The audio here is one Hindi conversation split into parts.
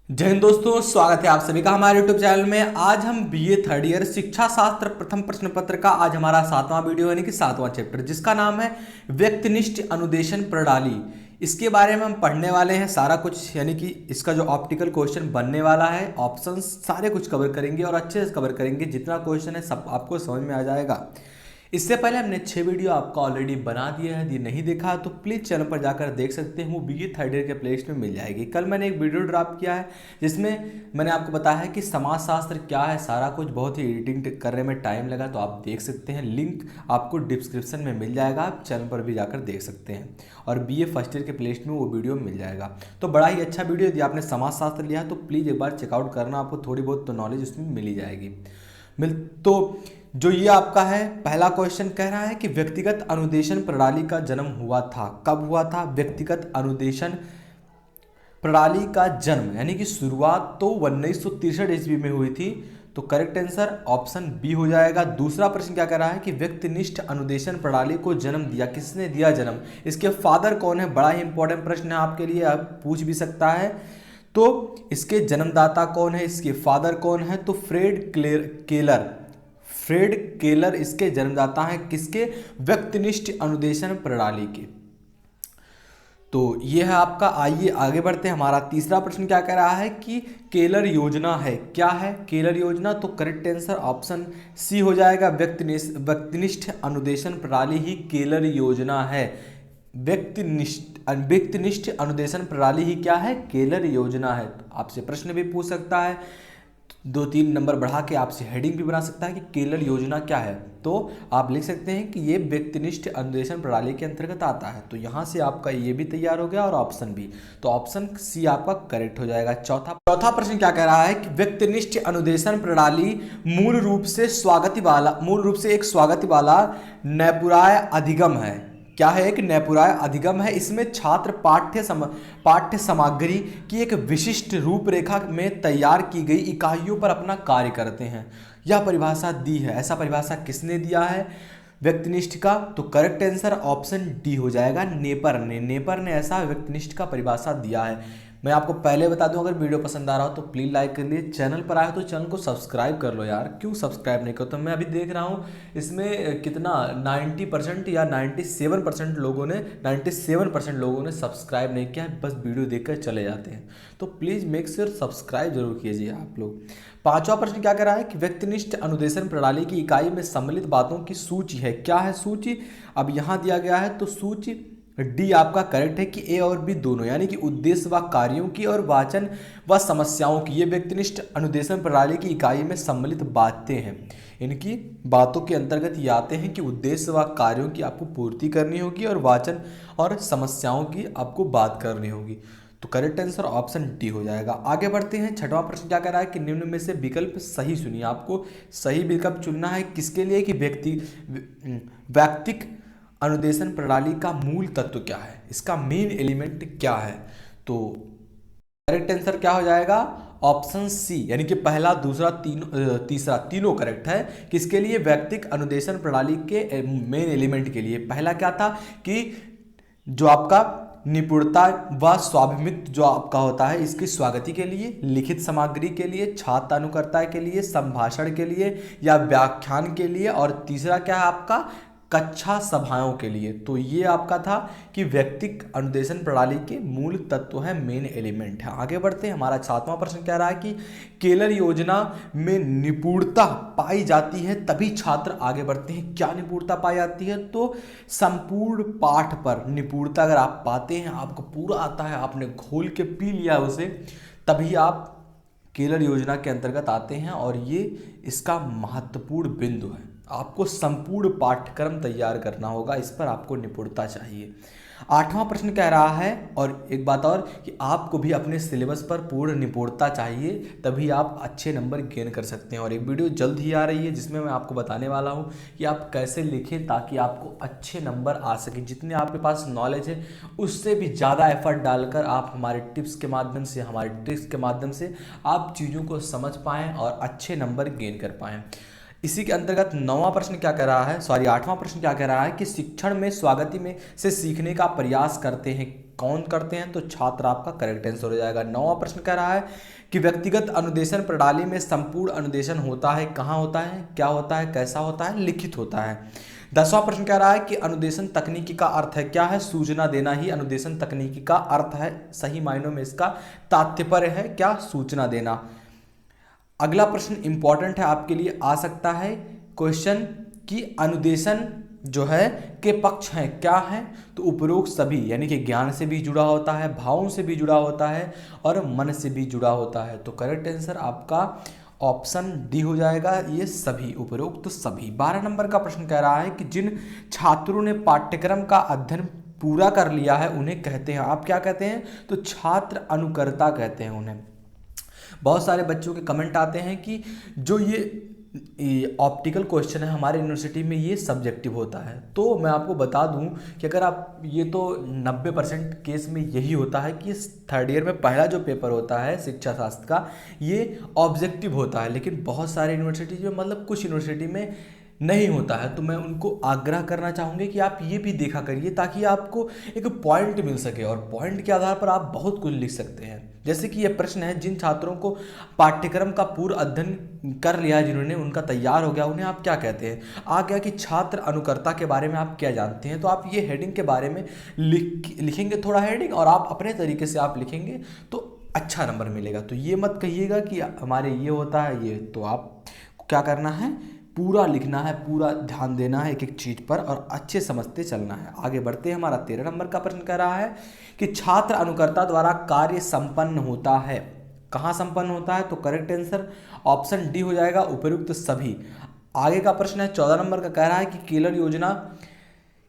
जय हिंद दोस्तों, स्वागत है आप सभी का हमारे YouTube चैनल में। आज हम बीए थर्ड ईयर शिक्षा शास्त्र प्रथम प्रश्न पत्र का आज हमारा 7वां वीडियो यानी कि 7वां चैप्टर, जिसका नाम है व्यक्तिनिष्ठ अनुदेशन प्रणाली, इसके बारे में हम पढ़ने वाले हैं सारा कुछ। यानी कि इसका जो ऑप्टिकल क्वेश्चन बनने वाला है, ऑप्शंस सारे कुछ कवर करेंगे और अच्छे से कवर करेंगे। जितना क्वेश्चन है सब आपको समझ में आ जाएगा। इससे पहले हमने 6 वीडियो आपका ऑलरेडी बना दिया है, यदि नहीं देखा तो प्लीज़ चैनल पर जाकर देख सकते हैं। वो बीए थर्ड ईयर के प्लेलिस्ट में मिल जाएगी। कल मैंने एक वीडियो ड्रॉप किया है जिसमें मैंने आपको बताया है कि समाजशास्त्र क्या है, सारा कुछ। बहुत ही एडिटिंग करने में टाइम लगा, तो आप देख सकते हैं। लिंक आपको डिस्क्रिप्शन में मिल जाएगा, आप चैनल पर भी जाकर देख सकते हैं। और बीए फर्स्ट ईयर के प्लेलिस्ट में वो वीडियो मिल जाएगा। तो बड़ा ही अच्छा वीडियो, यदि आपने समाजशास्त्र लिया है तो प्लीज़ एक बार चेकआउट करना, आपको थोड़ी बहुत तो नॉलेज उसमें मिल ही जाएगी। तो जो ये आपका है पहला क्वेश्चन कह रहा है कि व्यक्तिगत अनुदेशन प्रणाली का जन्म हुआ था। कब हुआ था व्यक्तिगत अनुदेशन प्रणाली का जन्म? यानी कि शुरुआत तो 1963 ईस्वी में हुई थी। तो करेक्ट आंसर ऑप्शन बी हो जाएगा। दूसरा प्रश्न क्या कह रहा है कि व्यक्तिनिष्ठ अनुदेशन प्रणाली को जन्म दिया, किसने दिया जन्म? इसके फादर कौन है? बड़ा ही इंपॉर्टेंट प्रश्न है आपके लिए, आप पूछ भी सकता है। तो इसके जन्मदाता कौन है, इसके फादर कौन है? तो फ्रेड केलर इसके जन्मदाता हैं। किसके? व्यक्तिनिष्ठ अनुदेशन प्रणाली के। तो ये है आपका। आइए आगे बढ़ते हैं। हमारा तीसरा प्रश्न क्या कह रहा है कि केलर योजना है। क्या है केलर योजना? तो करेक्ट आंसर ऑप्शन सी हो जाएगा। व्यक्तिनिष्ठ अनुदेशन प्रणाली ही केलर योजना है। व्यक्तिनिष्ठ अनुदेशन प्रणाली ही क्या है? केलर योजना है। तो आपसे प्रश्न भी पूछ सकता है, 2-3 नंबर बढ़ा के आपसे हेडिंग भी बना सकता है कि केलर योजना क्या है। तो आप लिख सकते हैं कि ये व्यक्तिनिष्ठ अनुदेशन प्रणाली के अंतर्गत आता है। तो यहाँ से आपका ये भी तैयार हो गया और ऑप्शन भी। तो ऑप्शन सी आपका करेक्ट हो जाएगा। चौथा प्रश्न क्या कह रहा है कि व्यक्तिनिष्ठ अनुदेशन प्रणाली मूल रूप से एक स्वागति वाला नैपुराय अधिगम है। क्या है? एक नैपुराय अधिगम है। इसमें छात्र पाठ्य सामग्री की एक विशिष्ट रूपरेखा में तैयार की गई इकाइयों पर अपना कार्य करते हैं। यह परिभाषा दी है। ऐसा परिभाषा किसने दिया है व्यक्तिनिष्ठ का? तो करेक्ट आंसर ऑप्शन डी हो जाएगा। नेपर ने ऐसा व्यक्तिनिष्ठ का परिभाषा दिया है। मैं आपको पहले बता दूं, अगर वीडियो पसंद आ रहा हो तो प्लीज़ लाइक कर लिए। चैनल पर आए हो तो चैनल को सब्सक्राइब कर लो यार, क्यों सब्सक्राइब नहीं करते? तो मैं अभी देख रहा हूँ इसमें कितना 90% या 97% लोगों ने सब्सक्राइब नहीं किया है, बस वीडियो देखकर चले जाते हैं। तो प्लीज़ मेक श्योर सब्सक्राइब जरूर कीजिए आप लोग। पांचवा प्रश्न क्या कह रहा है कि व्यक्तिनिष्ठ अनुदेशन प्रणाली की इकाई में सम्मिलित बातों की सूची है। क्या है सूची? अब यहाँ दिया गया है तो सूची डी आपका करेक्ट है कि ए और बी दोनों, यानी कि उद्देश्य व कार्यों की और वाचन व समस्याओं की, ये व्यक्तिनिष्ठ अनुदेशन प्रणाली की इकाई में सम्मिलित बातें हैं। इनकी बातों के अंतर्गत ये आते हैं कि उद्देश्य व कार्यों की आपको पूर्ति करनी होगी और वाचन और समस्याओं की आपको बात करनी होगी। तो करेक्ट आंसर ऑप्शन डी हो जाएगा। आगे बढ़ते हैं। छठवां प्रश्न क्या कह रहा है कि निम्न में से विकल्प सही चुनिए। आपको सही विकल्प चुनना है किसके लिए? कि व्यक्तिक अनुदेशन प्रणाली का मूल तत्व क्या है, इसका मेन एलिमेंट क्या है? तो करेक्ट आंसर क्या हो जाएगा? ऑप्शन सी, यानी कि पहला, दूसरा, तीसरा तीनों करेक्ट है। किसके लिए? व्यक्तिक अनुदेशन प्रणाली के मेन एलिमेंट के लिए। पहला क्या था कि जो आपका निपुणता व स्वाभिमित जो आपका होता है, इसकी स्वागति के लिए, लिखित सामग्री के लिए, छात्र अनुकर्ता के लिए, संभाषण के लिए या व्याख्यान के लिए, और तीसरा क्या है आपका? कक्षा सभाओं के लिए। तो ये आपका था कि व्यक्तिक अनुदेशन प्रणाली के मूल तत्व है, मेन एलिमेंट है। आगे बढ़ते हैं। हमारा 7वां प्रश्न कह रहा है कि केलर योजना में निपुणता पाई जाती है तभी छात्र आगे बढ़ते हैं। क्या निपुणता पाई जाती है? तो संपूर्ण पाठ पर निपुणता अगर आप पाते हैं, आपको पूरा आता है, आपने घोल के पी लिया उसे, तभी आप केलर योजना के अंतर्गत आते हैं। और ये इसका महत्वपूर्ण बिंदु है। आपको संपूर्ण पाठ्यक्रम तैयार करना होगा, इस पर आपको निपुणता चाहिए। 8वां प्रश्न कह रहा है, और एक बात और, कि आपको भी अपने सिलेबस पर पूर्ण निपुणता चाहिए, तभी आप अच्छे नंबर गेन कर सकते हैं। और एक वीडियो जल्द ही आ रही है जिसमें मैं आपको बताने वाला हूं कि आप कैसे लिखें ताकि आपको अच्छे नंबर आ सके। जितने आपके पास नॉलेज है उससे भी ज़्यादा एफर्ट डालकर आप हमारे टिप्स के माध्यम से, हमारे ट्रिक्स के माध्यम से आप चीज़ों को समझ पाएँ और अच्छे नंबर गेन कर पाएँ। इसी के अंतर्गत 9वां प्रश्न क्या कह रहा है, 8वां प्रश्न क्या कह रहा है कि शिक्षण में स्वागति में से सीखने का प्रयास करते हैं। कौन करते हैं? तो छात्र आपका करेक्ट आंसर हो जाएगा। 9वां प्रश्न कह रहा है कि व्यक्तिगत अनुदेशन प्रणाली में संपूर्ण अनुदेशन होता है, कहाँ होता है, क्या होता है, कैसा होता है? लिखित होता है। 10वां प्रश्न कह रहा है कि अनुदेशन तकनीकी का अर्थ है, क्या है? सूचना देना ही अनुदेशन तकनीकी का अर्थ है। सही मायनों में इसका तात्पर्य है क्या? सूचना देना। अगला प्रश्न इंपॉर्टेंट है, आपके लिए आ सकता है क्वेश्चन कि अनुदेशन जो है के पक्ष हैं, क्या है? तो उपरोक्त सभी, यानी कि ज्ञान से भी जुड़ा होता है, भावों से भी जुड़ा होता है और मन से भी जुड़ा होता है। तो करेक्ट आंसर आपका ऑप्शन डी हो जाएगा, ये सभी, उपरोक्त तो सभी। 12 नंबर का प्रश्न कह रहा है कि जिन छात्रों ने पाठ्यक्रम का अध्ययन पूरा कर लिया है उन्हें कहते हैं, आप क्या कहते हैं? तो छात्र अनुकर्ता कहते हैं उन्हें। बहुत सारे बच्चों के कमेंट आते हैं कि जो ये ऑप्टिकल क्वेश्चन है हमारे यूनिवर्सिटी में ये सब्जेक्टिव होता है। तो मैं आपको बता दूं कि अगर आप ये तो 90% केस में यही होता है कि थर्ड ईयर में पहला जो पेपर होता है शिक्षा शास्त्र का ये ऑब्जेक्टिव होता है, लेकिन बहुत सारे यूनिवर्सिटी में, मतलब कुछ यूनिवर्सिटी में नहीं होता है। तो मैं उनको आग्रह करना चाहूँगी कि आप ये भी देखा करिए ताकि आपको एक पॉइंट मिल सके और पॉइंट के आधार पर आप बहुत कुछ लिख सकते हैं। जैसे कि ये प्रश्न है, जिन छात्रों को पाठ्यक्रम का पूर्व अध्ययन कर लिया है, जिन्होंने उनका तैयार हो गया, उन्हें आप क्या कहते हैं? आ गया कि छात्र अनुकर्ता के बारे में आप क्या जानते हैं? तो आप ये हेडिंग के बारे में लिखेंगे थोड़ा हेडिंग, और आप अपने तरीके से आप लिखेंगे तो अच्छा नंबर मिलेगा। तो ये मत कहिएगा कि हमारे ये होता है ये, तो आप क्या करना है? पूरा लिखना है, पूरा ध्यान देना है एक एक चीज़ पर और अच्छे समझते चलना है। आगे बढ़ते हैं। हमारा 13 नंबर का प्रश्न कह रहा है कि छात्र अनुकर्ता द्वारा कार्य संपन्न होता है, कहाँ संपन्न होता है? तो करेक्ट आंसर ऑप्शन डी हो जाएगा, उपयुक्त सभी। आगे का प्रश्न है 14 नंबर का, कह रहा है कि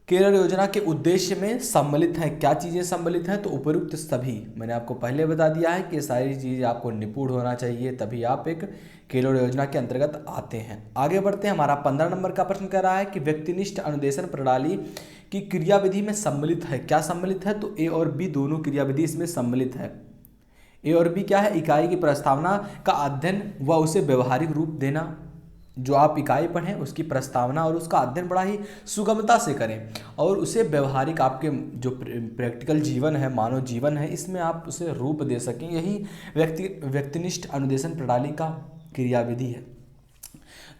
केरल योजना के उद्देश्य में सम्मिलित है, क्या चीज़ें सम्मिलित हैं? तो उपयुक्त सभी। मैंने आपको पहले बता दिया है कि सारी चीज़ें आपको निपुण होना चाहिए, तभी आप एक केरल योजना के अंतर्गत आते हैं। आगे बढ़ते हैं। हमारा 15 नंबर का प्रश्न कह रहा है कि व्यक्तिनिष्ठ अनुदेशन प्रणाली की क्रियाविधि में सम्मिलित है, क्या सम्मिलित है? तो ए और बी दोनों क्रियाविधि इसमें सम्मिलित है। ए और बी क्या है? इकाई की प्रस्तावना का अध्ययन व उसे व्यवहारिक रूप देना। जो आप इकाई पढ़ें उसकी प्रस्तावना और उसका अध्ययन बड़ा ही सुगमता से करें और उसे व्यवहारिक, आपके जो प्रैक्टिकल जीवन है, मानव जीवन है, इसमें आप उसे रूप दे सकें। यही व्यक्तिनिष्ठ अनुदेशन प्रणाली का क्रियाविधि है।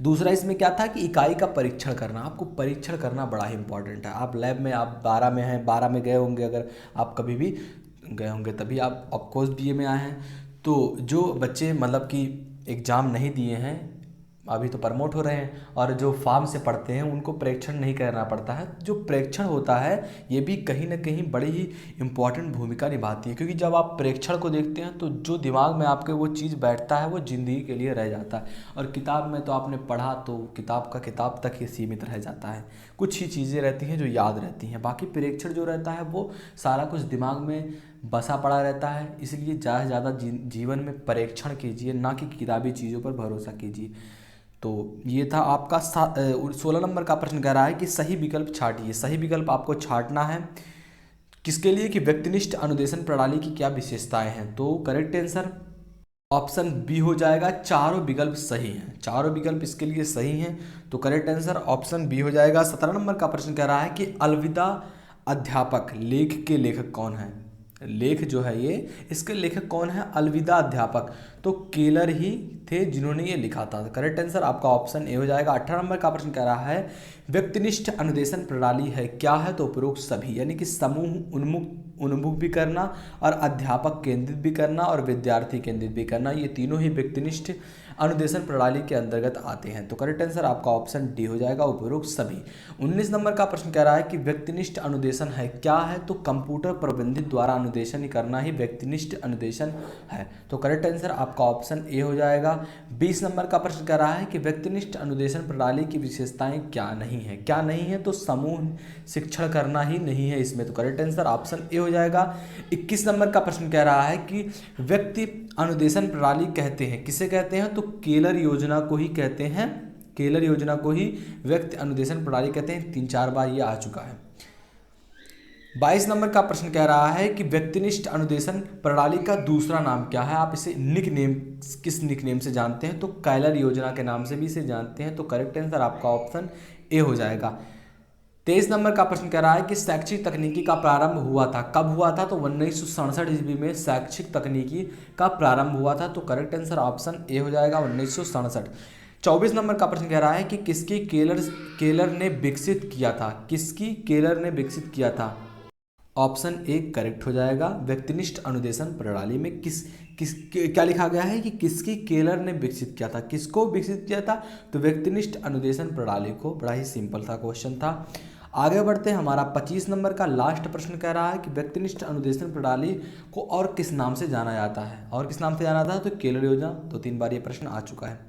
दूसरा इसमें क्या था कि इकाई का परीक्षण करना। आपको परीक्षण करना बड़ा ही इंपॉर्टेंट है। आप लैब में, आप 12 में हैं, 12 में गए होंगे, अगर आप कभी भी गए होंगे तभी आप ऑफकोर्स बीए में आए हैं। तो जो बच्चे मतलब कि एग्ज़ाम नहीं दिए हैं, अभी तो प्रमोट हो रहे हैं, और जो फार्म से पढ़ते हैं उनको प्रेक्षण नहीं करना पड़ता है। जो प्रेक्षण होता है ये भी कहीं ना कहीं बड़ी ही इम्पॉर्टेंट भूमिका निभाती है, क्योंकि जब आप प्रेक्षण को देखते हैं तो जो दिमाग में आपके वो चीज़ बैठता है वो ज़िंदगी के लिए रह जाता है। और किताब में तो आपने पढ़ा तो किताब का किताब तक ही सीमित रह जाता है, कुछ ही चीज़ें रहती हैं जो याद रहती हैं, बाकी प्रेक्षण जो रहता है वो सारा कुछ दिमाग में बसा पड़ा रहता है। इसलिए ज़्यादा से ज़्यादा जीवन में परीक्षण कीजिए, ना कि किताबी चीज़ों पर भरोसा कीजिए। तो ये था आपका 16 नंबर का प्रश्न कह रहा है कि सही विकल्प छांटिए। सही विकल्प आपको छांटना है किसके लिए? कि व्यक्तिनिष्ठ अनुदेशन प्रणाली की क्या विशेषताएं हैं। तो करेक्ट आंसर ऑप्शन बी हो जाएगा, चारों विकल्प सही हैं, चारों विकल्प इसके लिए सही हैं। तो करेक्ट आंसर ऑप्शन बी हो जाएगा। 17 नंबर का प्रश्न कह रहा है कि अलविदा अध्यापक लेख के लेखक कौन है? लेख जो है ये, इसके लेखक कौन है? अलविदा अध्यापक। तो केलर ही थे जिन्होंने ये लिखा था। करेक्ट आंसर आपका ऑप्शन ए हो जाएगा। 18 नंबर का प्रश्न कह रहा है व्यक्तिनिष्ठ अनुदेशन प्रणाली है, क्या है? तो उपरोक्त सभी, यानी कि समूह उन्मुख भी करना और अध्यापक केंद्रित भी करना और विद्यार्थी केंद्रित भी करना, ये तीनों ही व्यक्तिनिष्ठ अनुदेशन प्रणाली के अंतर्गत आते हैं। तो करेक्ट आंसर आपका ऑप्शन डी हो जाएगा, उपरोक्त सभी। 19 नंबर का प्रश्न कह रहा है कि व्यक्तिनिष्ठ अनुदेशन है, क्या है? तो कंप्यूटर प्रबंधित द्वारा अनुदेशन करना ही व्यक्तिनिष्ठ अनुदेशन है। तो करेक्ट आंसर आपका ऑप्शन ए हो जाएगा। 20 नंबर का प्रश्न कह रहा है कि व्यक्तिनिष्ठ अनुदेशन प्रणाली की विशेषताएं क्या नहीं है? क्या नहीं है? तो समूह शिक्षण करना ही नहीं है इसमें। तो करेक्ट आंसर ऑप्शन ए हो जाएगा। 21 नंबर का प्रश्न कह रहा है कि व्यक्ति अनुदेशन प्रणाली कहते हैं, किसे कहते हैं? तो केलर योजना को ही कहते हैं, केलर योजना को ही व्यक्ति अनुदेशन प्रणाली कहते हैं। 3-4 बार ये आ चुका है। 22 नंबर का प्रश्न कह रहा है कि व्यक्तिनिष्ठ अनुदेशन प्रणाली का दूसरा नाम क्या है? आप इसे निक नेम, किस निक नेम से जानते हैं? तो केलर योजना के नाम से भी इसे जानते हैं। तो करेक्ट आंसर आपका ऑप्शन ए हो जाएगा। 23 नंबर का प्रश्न कह रहा है कि शैक्षिक तकनीकी का प्रारंभ हुआ था, कब हुआ था? तो 1967 ईस्वी में शैक्षिक तकनीकी का प्रारंभ हुआ था। तो करेक्ट आंसर ऑप्शन ए हो जाएगा, 1967। 24 नंबर का प्रश्न कह रहा है कि किसकी केलर ने विकसित किया था? किसकी केलर ने विकसित किया था? ऑप्शन ए करेक्ट हो जाएगा। व्यक्तिनिष्ठ अनुदेशन प्रणाली में क्या लिखा गया है कि किसकी केलर ने विकसित किया था? किसको विकसित किया था? तो व्यक्तिनिष्ठ अनुदेशन प्रणाली को। बड़ा ही सिंपल सा क्वेश्चन था। आगे बढ़ते हैं, हमारा 25 नंबर का लास्ट प्रश्न कह रहा है कि व्यक्तिनिष्ठ अनुदेशन प्रणाली को और किस नाम से जाना जाता है? और किस नाम से जाना जाता है? तो केलर योजना। 2-3 बार ये प्रश्न आ चुका है।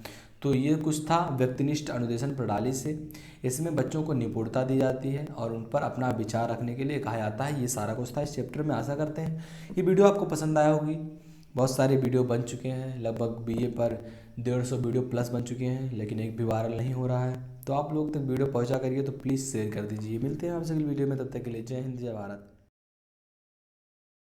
तो ये कुछ था व्यक्तिनिष्ठ अनुदेशन प्रणाली से। इसमें बच्चों को निपुणता दी जाती है और उन पर अपना विचार रखने के लिए कहा जाता है। ये सारा कुछ था इस चैप्टर में। आशा करते हैं ये वीडियो आपको पसंद आया होगी। बहुत सारे वीडियो बन चुके हैं, लगभग बीए पर 150 वीडियो प्लस बन चुके हैं, लेकिन एक भी वायरल नहीं हो रहा है। तो आप लोग तक वीडियो पहुंचा करिए, तो प्लीज़ शेयर कर दीजिए। मिलते हैं आपसे अगली वीडियो में, तब तक के लिए जय हिंद जय भारत।